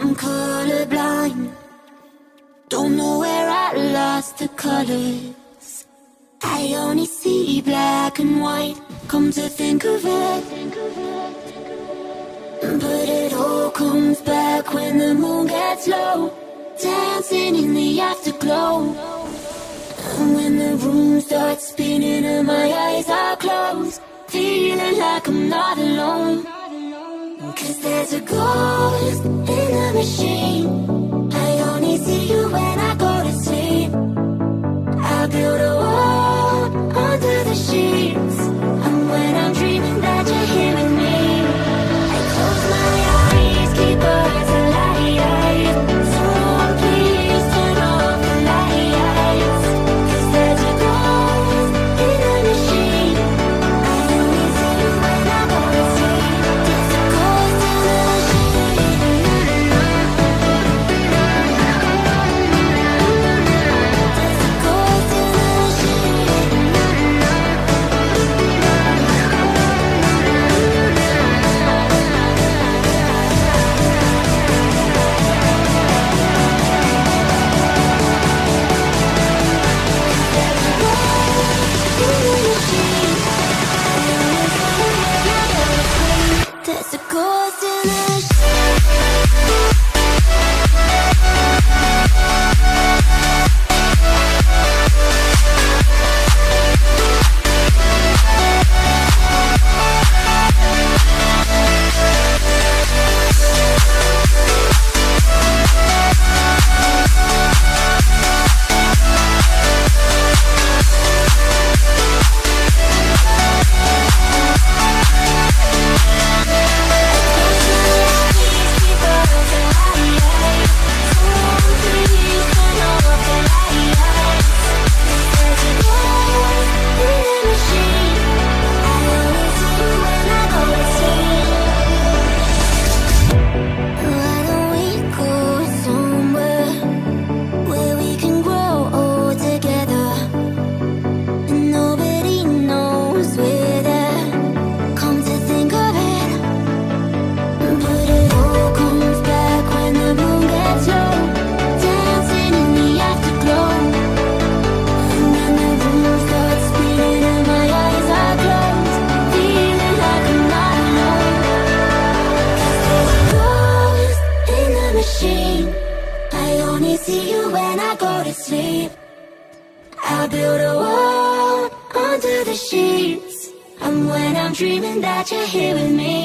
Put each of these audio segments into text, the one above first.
I'm colorblind. Don't know where I lost the colors. I only see black and white. Come to think of it, but it all comes back when the moon gets low, dancing in the afterglow. And when the room starts spinning and my eyes are closed, feeling like I'm not alone. 'Cause there's a ghost in the machine. I only see you when I go to sleep. I build a wall under the sheets, and when I'm dreaming that you're here with me, I close my eyes, keep us alive. Someone please turn off the light. see you when I go to sleep. I'll build a wall under the sheets, and when I'm dreaming that you're here with me.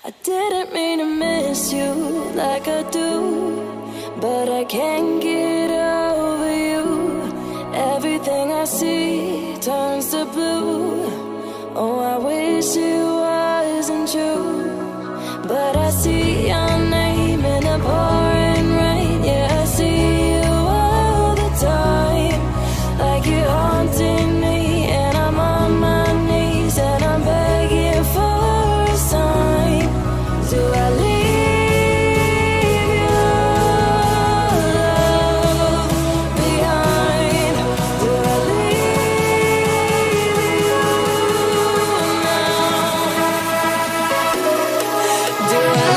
I didn't mean to miss you like I do, but I can't get over you. Everything I see turns to blue. Oh, I wish it wasn't true, but I see your name in the pouring rain. Yeah, I see you all the time, like you're haunting me, and I'm on my knees and I'm begging for a sign. Do I leave your love behind? Do I leave you now? Do I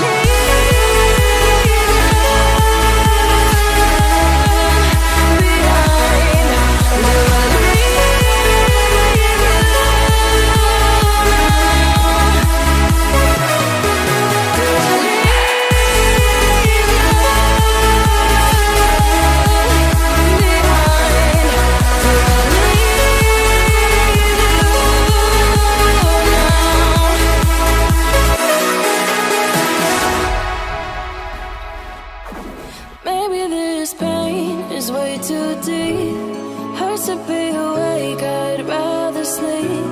Maybe this pain is way too deep. Hurts to be awake, I'd rather sleep.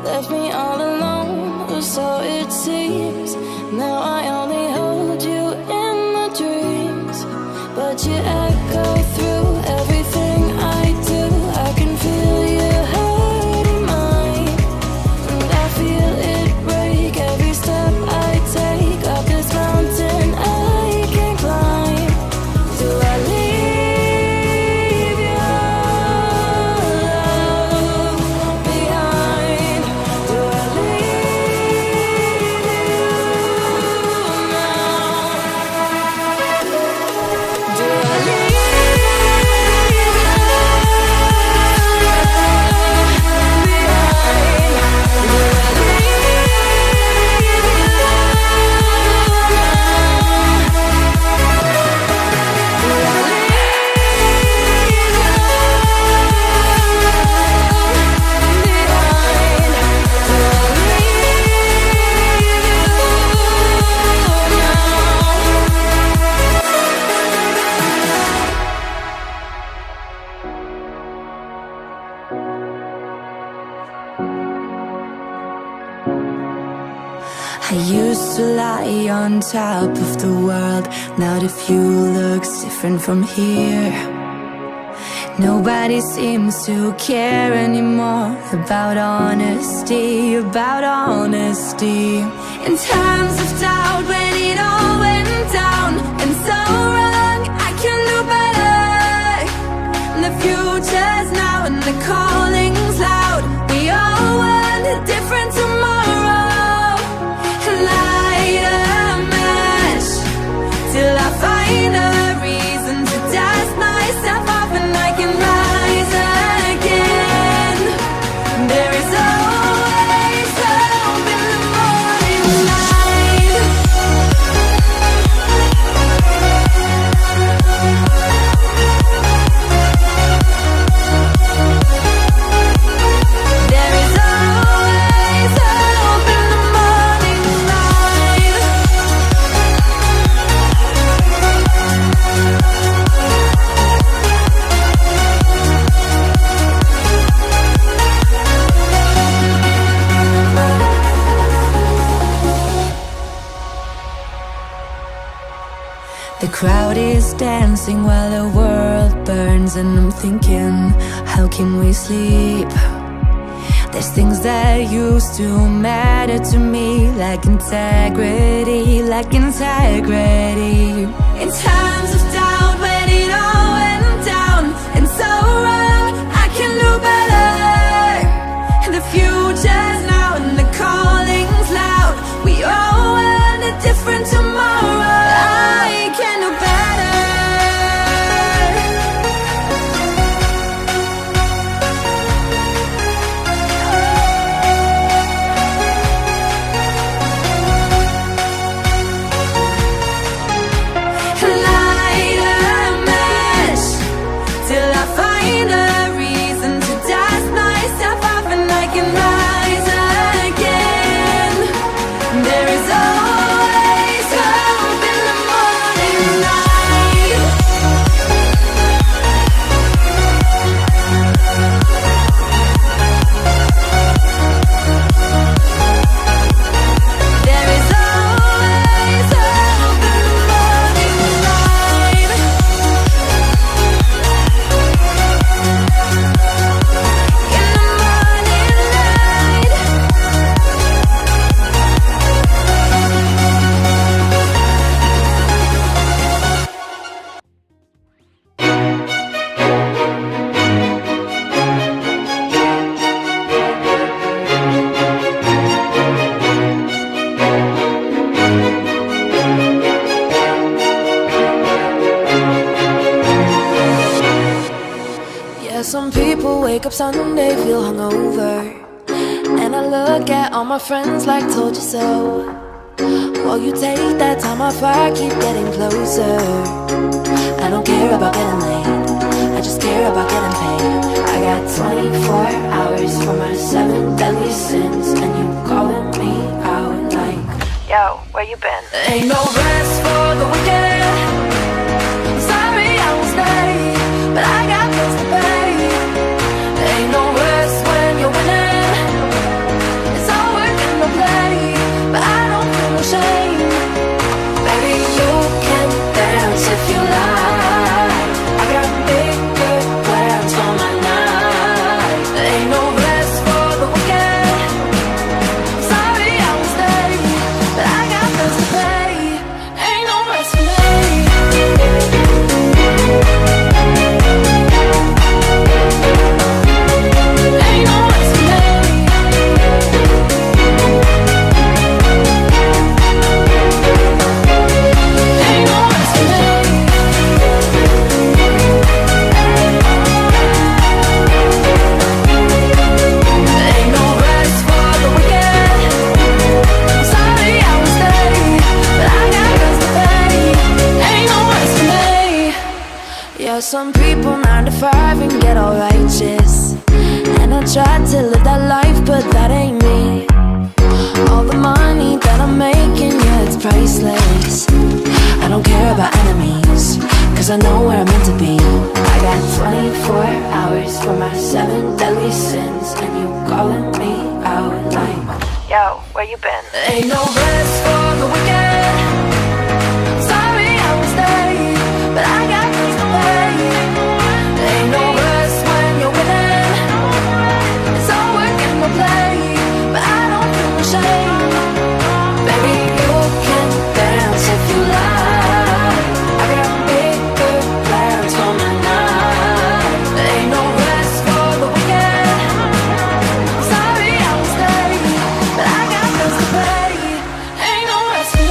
Left me all alone, or so it seems. Now I only hold you in my dreams, but you echo through everything I do. I can feel your heart in mine, and I feel it break every step I take up this mountain I can't climb. Do I leave your love behind? Do I leave you now? Do I leave your love behind? Do I I used to lie on top of the world. Now the view looks different from here. Nobody seems to care anymore about honesty, about honesty. In times of doubt, when it all went down and so wrong, I can do better. The future's now and the calling's loud. We all want a different tomorrow. Light a match till I find a reason to dust myself off, and I can is dancing while the world burns. And I'm thinking, how can we sleep? There's things that used to matter to me, like integrity, like integrity. In times of doubt, when it all went down and so wrong, I can do better. And the future's now and the calling's loud. We all want a different tomorrow. I can do better. Some people wake up Sunday, feel hungover, and I look at all my friends like told you so. While you take that time off, I keep getting closer. I don't care about getting late, I just care about getting paid. I got 24 hours for my 7 deadly sins, and you calling me out like, yo, where you been? Ain't no rest for the wicked. I'm sorry I won't stay, but I got bills to pay. Ain't no rest when you're winning. It's all work and no play, but I don't feel no shame. Baby, you can dance if you like. I got bigger plans for my night. Ain't no rest for the wicked. Sorry I won't stay, but I got bills to pay. Ain't no rest for me. Some people 9 to 5 and get all righteous, and I try to live that life, but that ain't me. All the money that I'm making, yeah, it's priceless. I don't care about enemies, cause I know where I'm meant to be. I got 24 hours for my 7 deadly sins, and you calling me out like, yo, where you been? Ain't no rest for the wicked. Sorry I won't stay, but I got things to pay. Ain't no rest when you're winning. It's all work and no play, but I don't feel no shame. Baby, you can dance if you like. I got bigger plans for my night. Ain't no rest for the wicked. Sorry I won't stay, but I got bills to pay. Ain't no rest for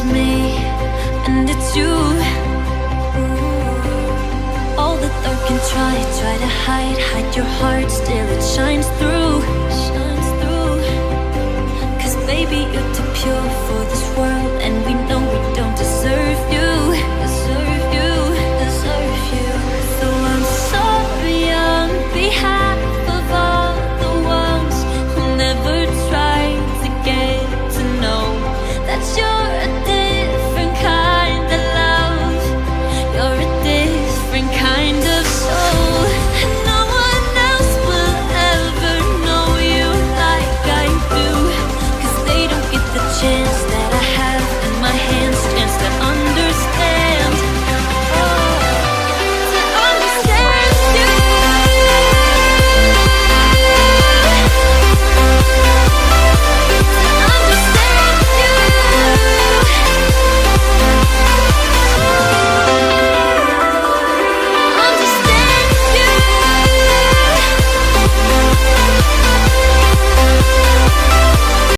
it's me and it's you. All the dark can try to hide your heart, still it shines through. 'Cause baby, you're too pure for the